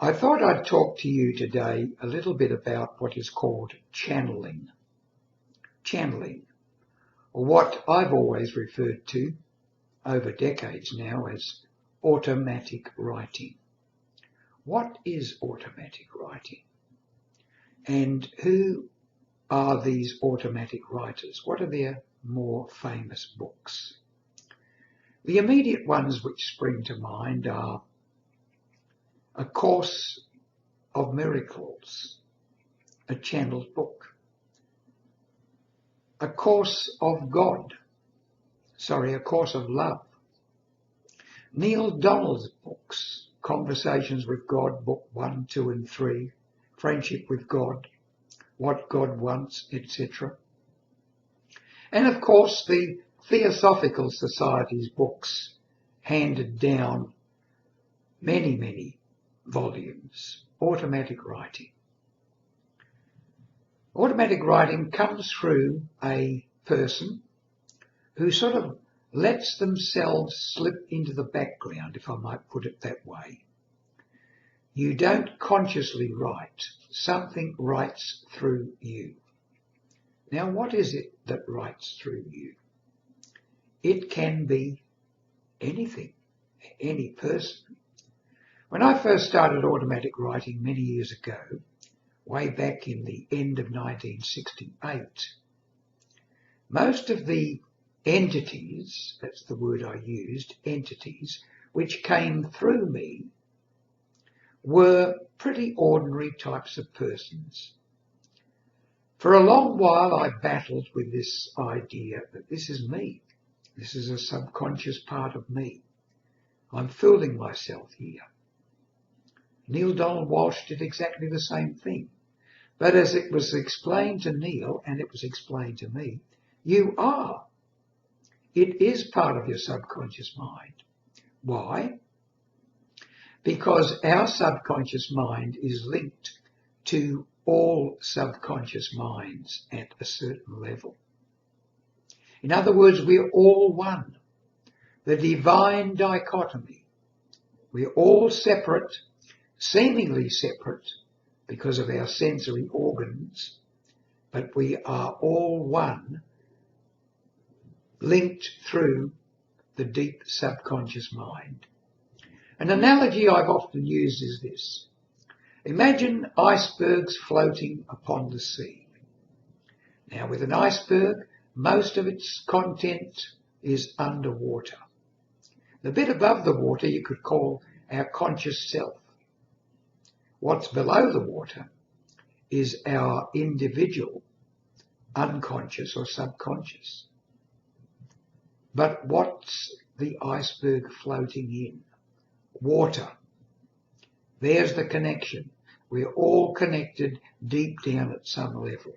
I thought I'd talk to you today a little bit about what is called channeling. Channeling, or what I've always referred to over decades now as automatic writing. What is automatic writing? And who are these automatic writers? What are their more famous books? The immediate ones which spring to mind are A Course of Miracles, a channeled book. A Course of Love. Neale Donald's books, Conversations with God, Book 1, 2 and 3, Friendship with God, What God Wants, etc. And of course the Theosophical Society's books, handed down many volumes. Automatic writing. Automatic writing comes through a person who sort of lets themselves slip into the background, if I might put it that way. You don't consciously write. Something writes through you. Now, what is it that writes through you? It can be anything, any person. When I first started automatic writing many years ago, way back in the end of 1968, most of the entities, that's the word I used, entities, which came through me were pretty ordinary types of persons. For a long while I battled with this idea that this is me. This is a subconscious part of me. I'm fooling myself here. Neale Donald Walsch did exactly the same thing. But as it was explained to Neale, and it was explained to me, you are. It is part of your subconscious mind. Why? Because our subconscious mind is linked to all subconscious minds at a certain level. In other words, we're all one. The divine dichotomy. We're all separate, seemingly separate because of our sensory organs, but we are all one, linked through the deep subconscious mind. An analogy I've often used is this. Imagine icebergs floating upon the sea. Now, with an iceberg, most of its content is underwater. The bit above the water you could call our conscious self. What's below the water is our individual unconscious or subconscious. But what's the iceberg floating in? Water. There's the connection. We're all connected deep down at some level.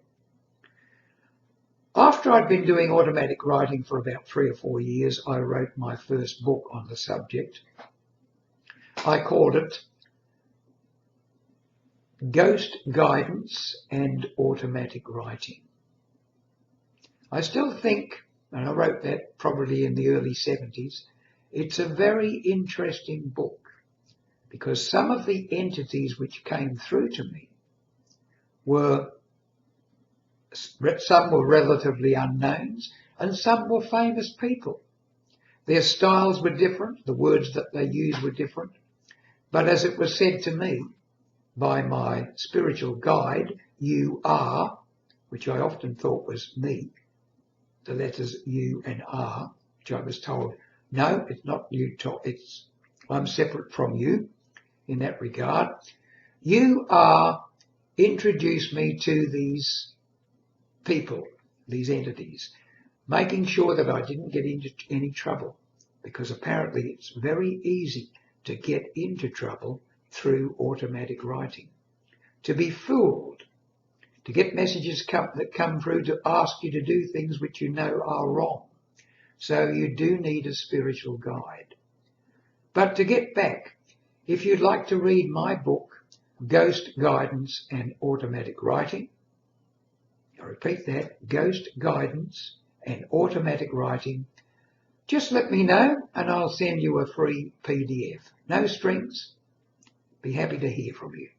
After I'd been doing automatic writing for about 3 or 4 years, I wrote my first book on the subject. I called it Ghost Guidance and Automatic Writing. I still think, and I wrote that probably in the early 70s, it's a very interesting book because some of the entities which came through to me some were relatively unknowns and some were famous people. Their styles were different, the words that they used were different, but as it was said to me by my spiritual guide, you are, which I often thought was me, the letters U and R, which I was told, no, it's not you, I'm separate from you in that regard. You are, introduced me to these people, these entities, making sure that I didn't get into any trouble, because apparently it's very easy to get into trouble through automatic writing, to be fooled, to get messages that come through to ask you to do things which you know are wrong. So you do need a spiritual guide. But to get back, if you'd like to read my book, Ghost Guidance and Automatic Writing, I repeat that, Ghost Guidance and Automatic Writing, just let me know and I'll send you a free PDF. No strings. Be happy to hear from you.